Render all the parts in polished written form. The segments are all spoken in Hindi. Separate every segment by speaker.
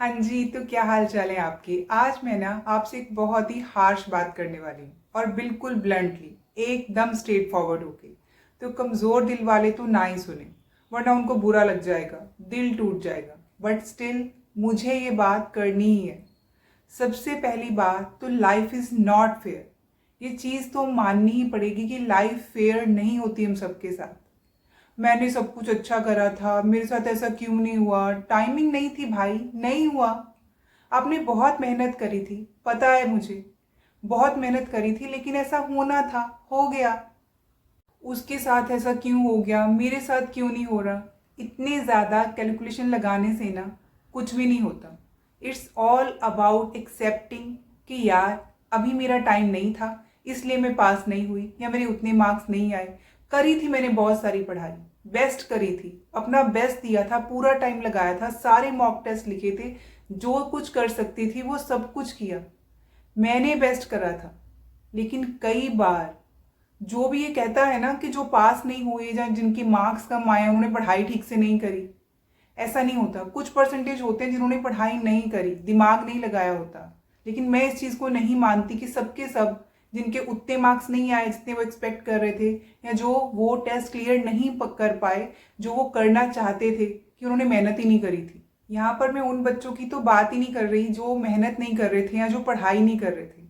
Speaker 1: हाँ जी, तो क्या हाल चाल है आपके। आज मैं ना आपसे एक बहुत ही हार्श बात करने वाली हूँ और बिल्कुल ब्लंटली, एकदम स्ट्रेट फॉरवर्ड होके। तो कमज़ोर दिल वाले तो ना ही सुने, वरना उनको बुरा लग जाएगा, दिल टूट जाएगा। बट स्टिल मुझे ये बात करनी ही है। सबसे पहली बात तो लाइफ इज़ नॉट फेयर। ये चीज़ तो माननी ही पड़ेगी कि लाइफ फेयर नहीं होती हम सबके साथ। मैंने सब कुछ अच्छा करा था, मेरे साथ ऐसा क्यों नहीं हुआ, टाइमिंग नहीं थी भाई, नहीं हुआ। आपने बहुत मेहनत करी थी, पता है मुझे, बहुत मेहनत करी थी, लेकिन ऐसा होना था, हो गया। उसके साथ ऐसा क्यों हो गया, मेरे साथ क्यों नहीं हो रहा। इतने ज़्यादा कैलकुलेशन लगाने से ना कुछ भी नहीं होता। इट्स ऑल अबाउट एक्सेप्टिंग कि यार अभी मेरा टाइम नहीं था, इसलिए मैं पास नहीं हुई या मेरे उतने मार्क्स नहीं आए। करी थी मैंने बहुत सारी पढ़ाई, बेस्ट करी थी, अपना बेस्ट दिया था, पूरा टाइम लगाया था, सारे मॉक टेस्ट लिखे थे, जो कुछ कर सकती थी वो सब कुछ किया, मैंने बेस्ट करा था। लेकिन कई बार जो भी ये कहता है ना कि जो पास नहीं हुए या जिनके मार्क्स कम आए उन्होंने पढ़ाई ठीक से नहीं करी, ऐसा नहीं होता। कुछ परसेंटेज होते हैं जिन्होंने पढ़ाई नहीं करी, दिमाग नहीं लगाया होता। लेकिन मैं इस चीज़ को नहीं मानती कि सबके सब जिनके उतने मार्क्स नहीं आए जितने वो एक्सपेक्ट कर रहे थे, या जो वो टेस्ट क्लियर नहीं कर पाए जो वो करना चाहते थे, कि उन्होंने मेहनत ही नहीं करी थी। यहाँ पर मैं उन बच्चों की तो बात ही नहीं कर रही जो मेहनत नहीं कर रहे थे या जो पढ़ाई नहीं कर रहे थे।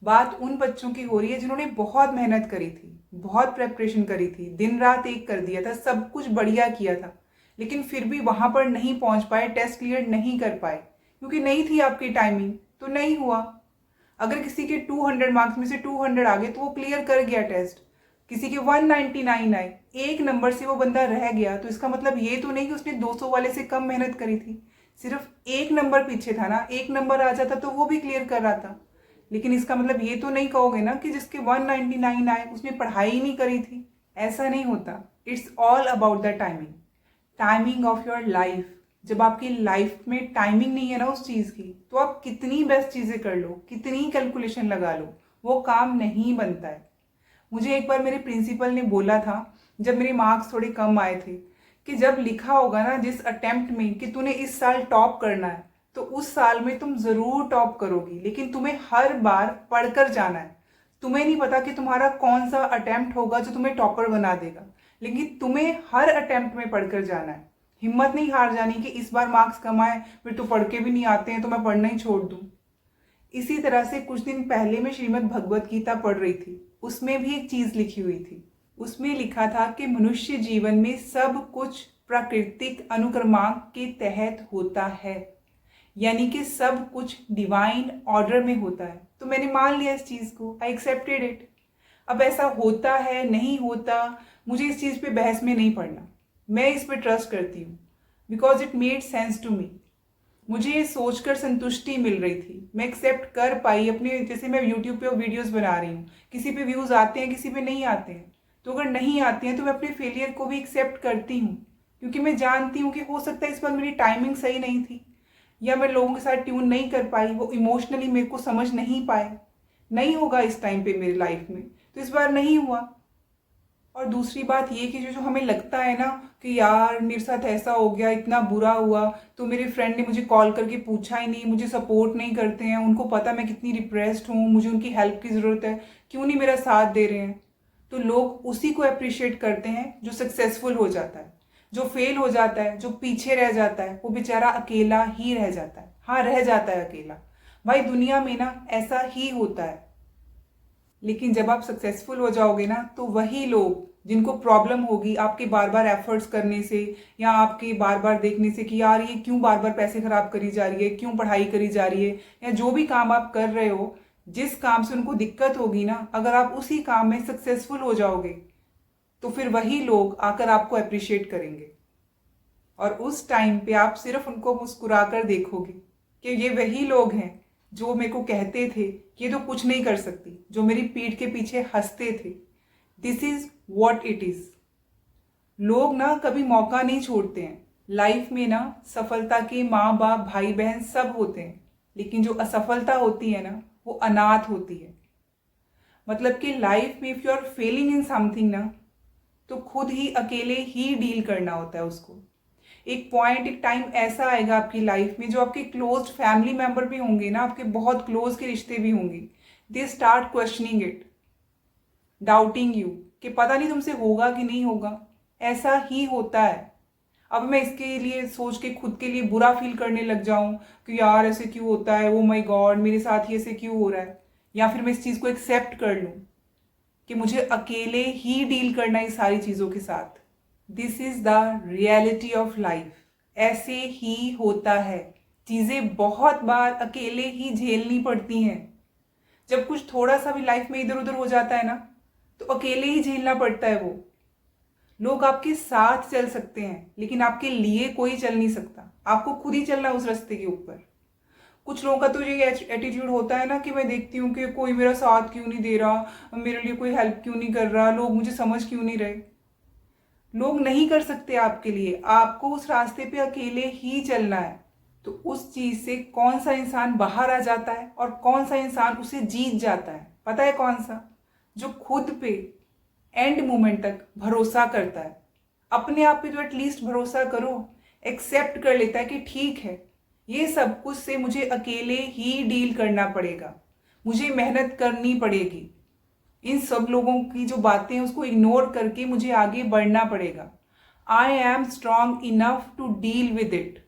Speaker 1: बात उन बच्चों की हो रही है जिन्होंने बहुत मेहनत करी थी, बहुत प्रेपरेशन करी थी, दिन रात एक कर दिया था, सब कुछ बढ़िया किया था, लेकिन फिर भी वहां पर नहीं पहुंच पाए, टेस्ट क्लियर नहीं कर पाए, क्योंकि नहीं थी आपकी टाइमिंग, तो नहीं हुआ। अगर किसी के 200 मार्क्स में से 200 आ गए तो वो क्लियर कर गया टेस्ट, किसी के 199 आए, एक नंबर से वो बंदा रह गया, तो इसका मतलब ये तो नहीं कि उसने 200 वाले से कम मेहनत करी थी, सिर्फ एक नंबर पीछे था ना, एक नंबर आ जाता तो वो भी क्लियर कर रहा था। लेकिन इसका मतलब ये तो नहीं कहोगे ना कि जिसके 199 आए उसने पढ़ाई ही नहीं करी थी। ऐसा नहीं होता। It's all about the timing, timing of your life. जब आपकी लाइफ में टाइमिंग नहीं है ना उस चीज़ की, तो आप कितनी बेस्ट चीज़ें कर लो, कितनी कैलकुलेशन लगा लो, वो काम नहीं बनता है। मुझे एक बार मेरे प्रिंसिपल ने बोला था, जब मेरे मार्क्स थोड़े कम आए थे, कि जब लिखा होगा ना जिस अटेम्प्ट में कि तूने इस साल टॉप करना है, तो उस साल में तुम जरूर टॉप करोगी, लेकिन तुम्हें हर बार पढ़कर जाना है। तुम्हें नहीं पता कि तुम्हारा कौन सा अटेम्प्ट होगा जो तुम्हें टॉपर बना देगा, लेकिन तुम्हें हर अटेम्प्ट में पढ़कर जाना है। हिम्मत नहीं हार जानी कि इस बार मार्क्स कम आए, फिर तो पढ़ के भी नहीं आते हैं तो मैं पढ़ना ही छोड़ दूं। इसी तरह से कुछ दिन पहले मैं श्रीमद् भगवत गीता पढ़ रही थी, उसमें भी एक चीज लिखी हुई थी। उसमें लिखा था कि मनुष्य जीवन में सब कुछ प्राकृतिक अनुक्रमांक के तहत होता है, यानी कि सब कुछ डिवाइन ऑर्डर में होता है। तो मैंने मान लिया इस चीज को, आई एक्सेप्टेड इट। अब ऐसा होता है नहीं होता, मुझे इस चीज पे बहस में नहीं पड़ना, मैं इस पे ट्रस्ट करती हूँ, because it made sense to me. मुझे ये सोचकर संतुष्टि मिल रही थी, मैं एक्सेप्ट कर पाई अपने, जैसे मैं यूट्यूब पे वीडियोस बना रही हूँ, किसी पे व्यूज आते हैं किसी पे नहीं आते हैं, तो अगर नहीं आते हैं तो मैं अपने फेलियर को भी एक्सेप्ट करती हूँ, क्योंकि मैं जानती हूँ कि हो सकता है इस बार मेरी टाइमिंग सही नहीं थी, या मैं लोगों के साथ ट्यून नहीं कर पाई, वो इमोशनली मेरे को समझ नहीं पाए। नहीं होगा इस टाइम पे मेरी लाइफ में, तो इस बार नहीं हुआ। और दूसरी बात ये कि जो जो हमें लगता है ना कि यार मेरे साथ ऐसा हो गया, इतना बुरा हुआ, तो मेरे फ्रेंड ने मुझे कॉल करके पूछा ही नहीं, मुझे सपोर्ट नहीं करते हैं, उनको पता मैं कितनी डिप्रेस्ड हूँ, मुझे उनकी हेल्प की ज़रूरत है, क्यों नहीं मेरा साथ दे रहे हैं। तो लोग उसी को अप्रिशिएट करते हैं जो सक्सेसफुल हो जाता है। जो फेल हो जाता है, जो पीछे रह जाता है, वो बेचारा अकेला ही रह जाता है। हाँ, रह जाता है अकेला। भाई दुनिया में ना ऐसा ही होता है। लेकिन जब आप सक्सेसफुल हो जाओगे ना, तो वही लोग जिनको प्रॉब्लम होगी आपके बार बार एफर्ट्स करने से, या आपके बार बार देखने से कि यार ये क्यों बार बार पैसे खराब करी जा रही है, क्यों पढ़ाई करी जा रही है, या जो भी काम आप कर रहे हो, जिस काम से उनको दिक्कत होगी ना, अगर आप उसी काम में सक्सेसफुल हो जाओगे, तो फिर वही लोग आकर आपको अप्रिशिएट करेंगे। और उस टाइम पे आप सिर्फ उनको मुस्कुराकर देखोगे कि ये वही लोग हैं जो मेरे को कहते थे कि ये तो कुछ नहीं कर सकती, जो मेरी पीठ के पीछे हंसते थे। This is what it is. लोग ना कभी मौका नहीं छोड़ते हैं। लाइफ में ना सफलता के माँ बाप भाई बहन सब होते हैं, लेकिन जो असफलता होती है ना, वो अनाथ होती है। मतलब कि लाइफ में if you are failing in something ना, तो खुद ही अकेले ही डील करना होता है उसको। एक पॉइंट, एक टाइम ऐसा आएगा आपकी लाइफ में जो आपके क्लोज फैमिली मेंबर भी होंगे ना, आपके बहुत क्लोज के रिश्ते भी होंगे, they start questioning it, doubting you, कि पता नहीं तुमसे होगा कि नहीं होगा। ऐसा ही होता है। अब मैं इसके लिए सोच के खुद के लिए बुरा फील करने लग जाऊं कि यार ऐसे क्यों होता है, ओ माय गॉड मेरे साथ ही ऐसे क्यों हो रहा है, या फिर मैं इस चीज़ को एक्सेप्ट कर लूं कि मुझे अकेले ही डील करना है इस सारी चीज़ों के साथ। This is the reality of life. ऐसे ही होता है। चीज़ें बहुत बार अकेले ही झेलनी पड़ती हैं। जब कुछ थोड़ा सा भी लाइफ में इधर उधर हो जाता है ना, तो अकेले ही झेलना पड़ता है वो। लोग आपके साथ चल सकते हैं लेकिन आपके लिए कोई चल नहीं सकता। आपको खुद ही चलना उस रास्ते के ऊपर। कुछ लोगों का तो ये एटीट्यूड होता है ना कि मैं देखती हूँ कि कोई मेरा साथ क्यों नहीं दे रहा, मेरे लिए कोई हेल्प क्यों नहीं कर रहा, लोग मुझे समझ क्यों नहीं रहे। लोग नहीं कर सकते आपके लिए, आपको उस रास्ते पे अकेले ही चलना है। तो उस चीज से कौन सा इंसान बाहर आ जाता है और कौन सा इंसान उसे जीत जाता है, पता है कौन सा? जो खुद पे एंड मोमेंट तक भरोसा करता है। अपने आप पे तो एटलीस्ट भरोसा करो, एक्सेप्ट कर लेता है कि ठीक है, ये सब कुछ से मुझे अकेले ही डील करना पड़ेगा, मुझे मेहनत करनी पड़ेगी, इन सब लोगों की जो बातें हैं उसको इग्नोर करके मुझे आगे बढ़ना पड़ेगा। I am strong enough to deal with it.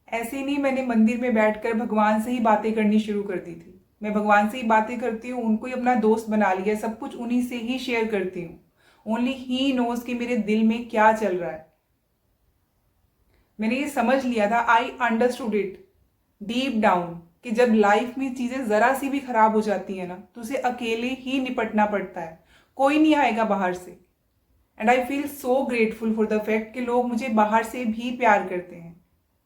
Speaker 1: ऐसे नहीं मैंने मंदिर में बैठकर भगवान से ही बातें करनी शुरू कर दी थी। मैं भगवान से ही बातें करती हूँ, उनको ही अपना दोस्त बना लिया, सब कुछ उन्हीं से ही शेयर करती हूँ। ओनली ही नोज कि मेरे दिल में क्या चल रहा है। मैंने ये समझ लिया था, I understood it deep down, कि जब लाइफ में चीजें जरा सी भी खराब हो जाती है ना, तो उसे अकेले ही निपटना पड़ता है, कोई नहीं आएगा बाहर से। And I feel so grateful for the fact कि लोग मुझे बाहर से भी प्यार करते हैं,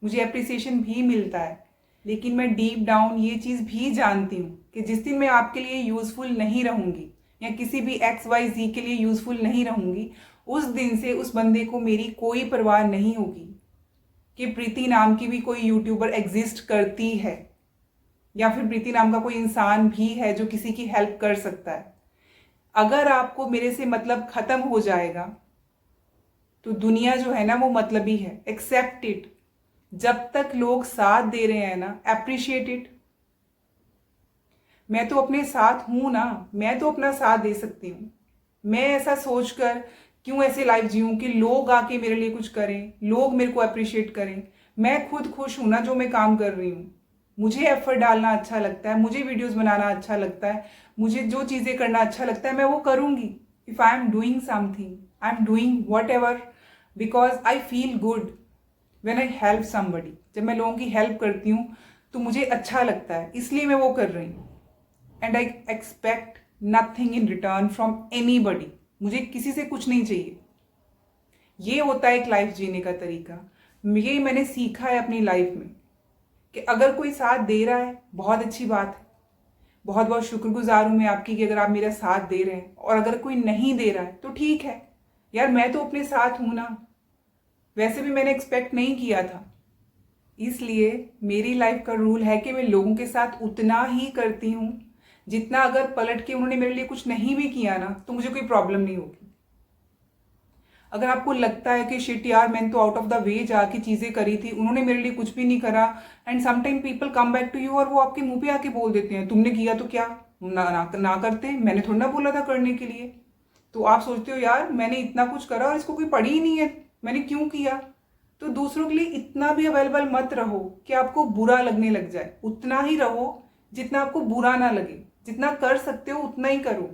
Speaker 1: मुझे अप्रिसिएशन भी मिलता है। लेकिन मैं डीप डाउन ये चीज़ भी जानती हूँ कि जिस दिन मैं आपके लिए यूज़फुल नहीं रहूँगी या किसी भी XYZ के लिए यूज़फुल नहीं रहूँगी, उस दिन से उस बंदे को मेरी कोई परवाह नहीं होगी कि प्रीति नाम की भी कोई यूट्यूबर एग्जिस्ट करती है या फिर प्रीति नाम का कोई इंसान भी है जो किसी की हेल्प कर सकता है। अगर आपको मेरे से मतलब खत्म हो जाएगा तो दुनिया जो है ना वो मतलबी है। Accept it. जब तक लोग साथ दे रहे हैं ना, अप्रिशिएट इट। मैं तो अपने साथ हूं ना, मैं तो अपना साथ दे सकती हूँ। मैं ऐसा सोचकर क्यों ऐसे लाइफ जीऊं कि लोग आके मेरे लिए कुछ करें, लोग मेरे को अप्रिशिएट करें। मैं खुद खुश हूं ना जो मैं काम कर रही हूँ। मुझे एफर्ट डालना अच्छा लगता है, मुझे वीडियोस बनाना अच्छा लगता है, मुझे जो चीज़ें करना अच्छा लगता है मैं वो करूँगी। If I am doing something, I am doing what ever because I feel good when I help somebody. जब मैं लोगों की हेल्प करती हूँ तो मुझे अच्छा लगता है, इसलिए मैं वो कर रही हूँ। And I expect nothing in return from anybody. मुझे किसी से कुछ नहीं चाहिए। ये होता है एक लाइफ जीने का तरीका। ये मैंने सीखा है अपनी लाइफ में कि अगर कोई साथ दे रहा है बहुत अच्छी बात है, बहुत बहुत शुक्रगुजार हूँ मैं आपकी कि अगर आप मेरा साथ दे रहे हैं। और अगर कोई नहीं दे रहा है तो ठीक है यार, मैं तो अपने साथ हूं ना। वैसे भी मैंने एक्सपेक्ट नहीं किया था, इसलिए मेरी लाइफ का रूल है कि मैं लोगों के साथ उतना ही करती हूँ जितना अगर पलट के उन्होंने मेरे लिए कुछ नहीं भी किया ना तो मुझे कोई प्रॉब्लम नहीं होगी। अगर आपको लगता है कि शिट यार मैंने तो आउट ऑफ द वे जाके चीज़ें करी थी, उन्होंने मेरे लिए कुछ भी नहीं करा, and sometime people come back to you और वो आपके मुंह पे आके बोल देते हैं तुमने किया तो क्या, ना करते, मैंने थोड़ा ना बोला था करने के लिए। तो आप सोचते हो यार मैंने इतना कुछ करा और इसको कोई पड़ी ही नहीं है, मैंने क्यों किया। तो दूसरों के लिए इतना भी अवेलेबल मत रहो कि आपको बुरा लगने लग जाए। उतना ही रहो जितना आपको बुरा ना लगे। जितना कर सकते हो उतना ही करो।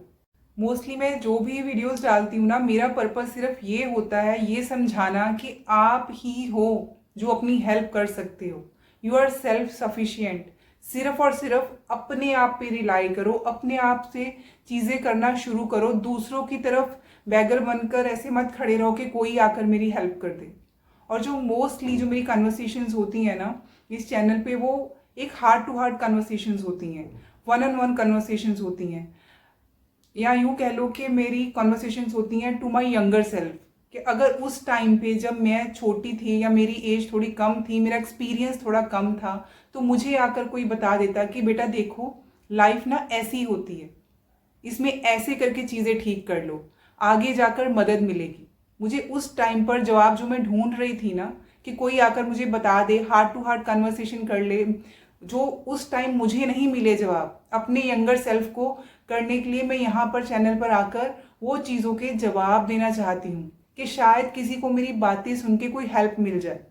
Speaker 1: मोस्टली मैं जो भी वीडियोस डालती हूँ ना, मेरा पर्पस सिर्फ ये होता है, ये समझाना कि आप ही हो जो अपनी हेल्प कर सकते हो। You are self sufficient. सिर्फ और सिर्फ अपने आप पे रिलाई करो, अपने आप से चीज़ें करना शुरू करो। दूसरों की तरफ बैगर बनकर ऐसे मत खड़े रहो कि कोई आकर मेरी हेल्प कर दे। और जो मोस्टली जो मेरी कन्वर्सेशंस होती हैं ना इस चैनल पे, वो एक हार्ट टू हार्ट कन्वर्सेशंस होती हैं, वन ऑन वन कन्वर्सेशंस होती हैं, या यूँ कह लो कि मेरी कन्वर्सेशंस होती हैं टू माई यंगर सेल्फ। कि अगर उस टाइम पे जब मैं छोटी थी या मेरी एज थोड़ी कम थी, मेरा एक्सपीरियंस थोड़ा कम था, तो मुझे आकर कोई बता देता कि बेटा देखो लाइफ ना ऐसी होती है, इसमें ऐसे करके चीज़ें ठीक कर लो, आगे जाकर मदद मिलेगी। मुझे उस टाइम पर जवाब जो मैं ढूंढ रही थी ना कि कोई आकर मुझे बता दे, हार्ट टू हार्ट कन्वर्सेशन कर ले, जो उस टाइम मुझे नहीं मिले जवाब, अपने यंगर सेल्फ को करने के लिए मैं यहाँ पर चैनल पर आकर वो चीज़ों के जवाब देना चाहती हूँ कि शायद किसी को मेरी बातें सुन के कोई हेल्प मिल जाए।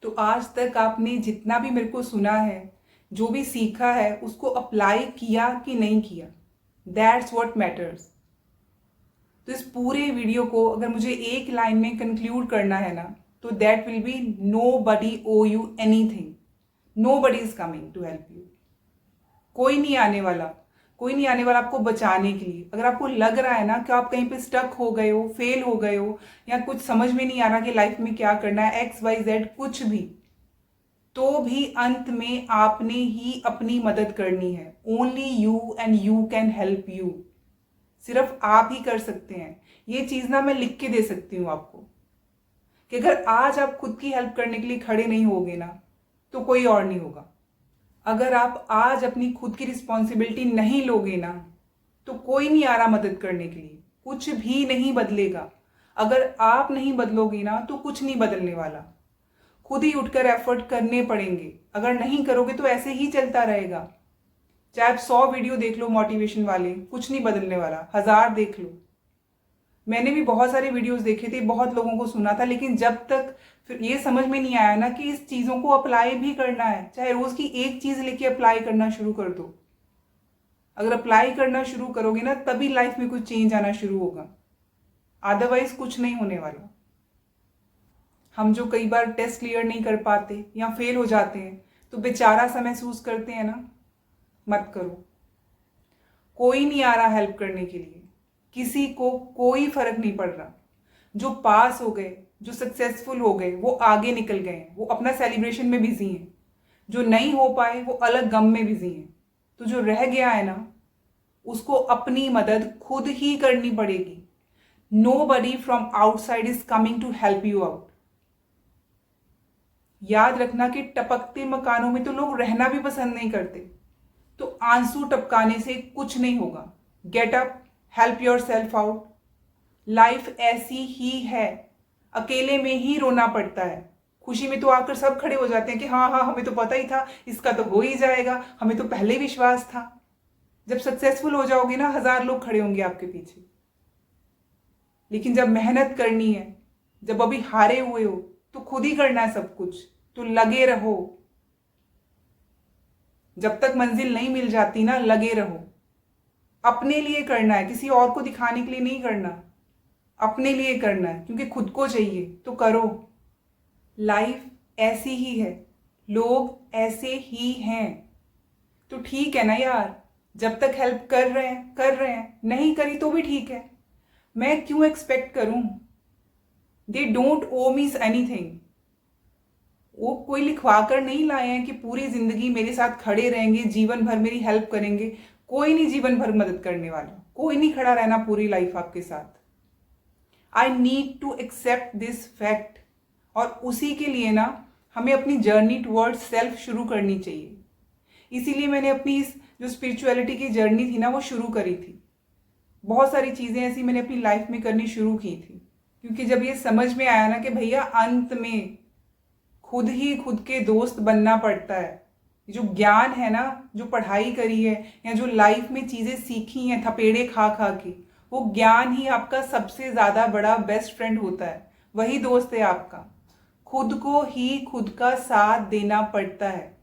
Speaker 1: तो आज तक आपने जितना भी मेरे को सुना है, जो भी सीखा है, उसको अप्लाई किया कि नहीं किया, दैट्स व्हाट मैटर्स। तो इस पूरे वीडियो को अगर मुझे एक लाइन में कंक्लूड करना है ना, तो that will be nobody owe you anything, nobody is coming to help you. कोई नहीं आने वाला, कोई नहीं आने वाला आपको बचाने के लिए। अगर आपको लग रहा है ना कि आप कहीं पे स्टक हो गए हो, फेल हो गए हो, या कुछ समझ में नहीं आ रहा कि लाइफ में क्या करना है, एक्स वाई जेड कुछ भी, तो भी अंत में आपने ही अपनी मदद करनी है। Only you and you can help you. सिर्फ आप ही कर सकते हैं। ये चीज ना मैं लिख के दे सकती हूं आपको कि अगर आज आप खुद की हेल्प करने के लिए खड़े नहीं होगे ना, तो कोई और नहीं होगा। अगर आप आज अपनी खुद की रिस्पॉन्सिबिलिटी नहीं लोगे ना, तो कोई नहीं आ रहा मदद करने के लिए, कुछ भी नहीं बदलेगा। अगर आप नहीं बदलोगे ना, तो कुछ नहीं बदलने वाला। खुद ही उठकर एफर्ट करने पड़ेंगे। अगर नहीं करोगे तो ऐसे ही चलता रहेगा। चाहे आप 100 वीडियो देख लो मोटिवेशन वाले, कुछ नहीं बदलने वाला। 1000 देख लो। मैंने भी बहुत सारे वीडियोस देखे थे, बहुत लोगों को सुना था, लेकिन जब तक फिर ये समझ में नहीं आया ना कि इस चीज़ों को अप्लाई भी करना है, चाहे रोज की एक चीज़ लेके अप्लाई करना शुरू कर दो। अगर अप्लाई करना शुरू करोगे ना, तभी लाइफ में कुछ चेंज आना शुरू होगा, अदरवाइज कुछ नहीं होने वाला। हम जो कई बार टेस्ट क्लियर नहीं कर पाते या फेल हो जाते हैं, तो बेचारा सा महसूस करते हैं ना, मत करो। कोई नहीं आ रहा हेल्प करने के लिए, किसी को कोई फर्क नहीं पड़ रहा। जो पास हो गए, जो सक्सेसफुल हो गए, वो आगे निकल गए हैं, वो अपना सेलिब्रेशन में बिजी हैं। जो नहीं हो पाए वो अलग गम में बिजी हैं। तो जो रह गया है ना, उसको अपनी मदद खुद ही करनी पड़ेगी। Nobody from outside is coming to help you out. याद रखना कि टपकते मकानों में तो लोग रहना भी पसंद नहीं करते। तो आंसू टपकाने से कुछ नहीं होगा। Get up, help your self out. Life ऐसी ही है, अकेले में ही रोना पड़ता है। खुशी में तो आकर सब खड़े हो जाते हैं कि हाँ हाँ हमें तो पता ही था, इसका तो हो ही जाएगा, हमें तो पहले विश्वास था। जब सक्सेसफुल हो जाओगे ना, 1000 लोग खड़े होंगे आपके पीछे। लेकिन जब मेहनत करनी है, जब अभी हारे हुए हो, तो खुद ही करना है सब कुछ। तो लगे रहो। जब तक मंजिल नहीं मिल जाती ना, लगे रहो। अपने लिए करना है, किसी और को दिखाने के लिए नहीं करना। अपने लिए करना है, क्योंकि खुद को चाहिए तो करो। लाइफ ऐसी ही है, लोग ऐसे ही हैं। तो ठीक है ना यार, जब तक हेल्प कर रहे हैं कर रहे हैं, नहीं करी तो भी ठीक है। मैं क्यों एक्सपेक्ट करूं? They don't owe me anything. वो कोई लिखवा कर नहीं लाए हैं कि पूरी जिंदगी मेरे साथ खड़े रहेंगे, जीवन भर मेरी हेल्प करेंगे। कोई नहीं जीवन भर मदद करने वाला, कोई नहीं खड़ा रहना पूरी लाइफ आपके साथ। I need to accept this fact. और उसी के लिए ना हमें अपनी जर्नी टुवर्ड्स सेल्फ शुरू करनी चाहिए। इसीलिए मैंने अपनी इस जो स्पिरिचुअलिटी की जर्नी थी ना, वो शुरू करी थी। बहुत सारी चीज़ें ऐसी मैंने अपनी लाइफ में करनी शुरू की थी, क्योंकि जब ये समझ में आया ना कि भैया अंत में खुद ही खुद के दोस्त बनना पड़ता है। जो ज्ञान है ना, जो पढ़ाई करी है या जो लाइफ में चीज़ें सीखी हैं थपेड़े खा खा के, वो ज्ञान ही आपका सबसे ज़्यादा बड़ा बेस्ट फ्रेंड होता है। वही दोस्त है आपका। खुद को ही खुद का साथ देना पड़ता है।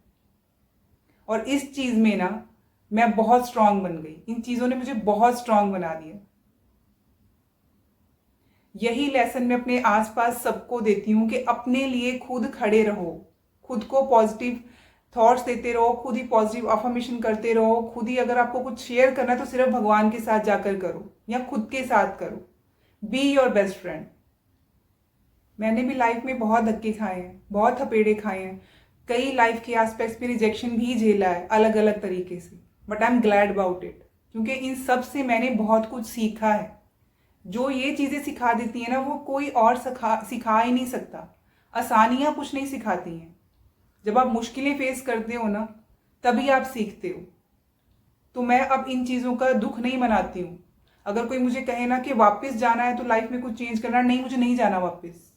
Speaker 1: और इस चीज़ में ना मैं बहुत स्ट्रांग बन गई। इन चीज़ों ने मुझे बहुत स्ट्रांग बना दिया। यही लेसन मैं अपने आसपास सबको देती हूँ कि अपने लिए खुद खड़े रहो, खुद को पॉजिटिव थॉट्स देते रहो, खुद ही पॉजिटिव अफर्मेशन करते रहो। खुद ही अगर आपको कुछ शेयर करना है तो सिर्फ भगवान के साथ जाकर करो या खुद के साथ करो। Be your best friend. मैंने भी लाइफ में बहुत धक्के खाए हैं, बहुत थपेड़े खाए हैं, कई लाइफ के एस्पेक्ट्स में रिजेक्शन भी झेला है अलग अलग तरीके से। But I am glad about it, क्योंकि इन सब से मैंने बहुत कुछ सीखा है। जो ये चीज़ें सिखा देती है ना, वो कोई और सिखा ही नहीं सकता। आसानियाँ कुछ नहीं सिखाती हैं। जब आप मुश्किलें फेस करते हो ना, तभी आप सीखते हो। तो मैं अब इन चीज़ों का दुख नहीं मनाती हूँ। अगर कोई मुझे कहे ना कि वापस जाना है तो लाइफ में कुछ चेंज करना, नहीं, मुझे नहीं जाना वापस।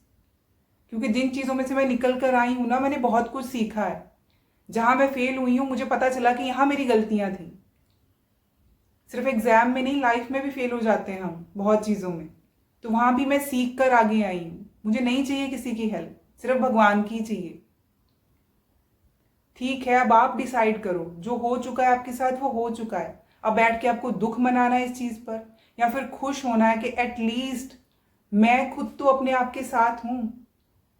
Speaker 1: क्योंकि जिन चीज़ों में से मैं निकल कर आई हूँ ना, मैंने बहुत कुछ सीखा है। जहाँ मैं फेल हुई हूँ मुझे पता चला कि यहाँ मेरी गलतियाँ थी। सिर्फ एग्जाम में नहीं, लाइफ में भी फेल हो जाते हैं हम बहुत चीज़ों में। तो वहाँ भी मैं सीख कर आगे आई हूँ। मुझे नहीं चाहिए किसी की हेल्प, सिर्फ भगवान की चाहिए। ठीक है, अब आप डिसाइड करो। जो हो चुका है आपके साथ वो हो चुका है। अब बैठ के आपको दुख मनाना है इस चीज़ पर, या फिर खुश होना है कि एटलीस्ट मैं खुद तो अपने आप के साथ हूँ।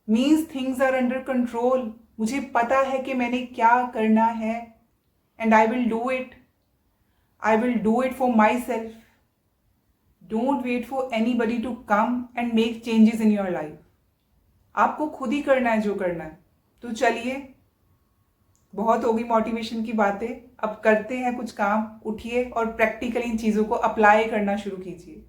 Speaker 1: Means things are under control. मुझे पता है कि मैंने क्या करना है, and I will do it. I will do it for myself. Don't wait for anybody to come and make changes in your life. आपको खुद ही करना है जो करना है। तो चलिए, बहुत होगी मोटिवेशन की बातें, अब करते हैं कुछ काम। उठिए और प्रैक्टिकली इन चीज़ों को अप्लाई करना शुरू कीजिए।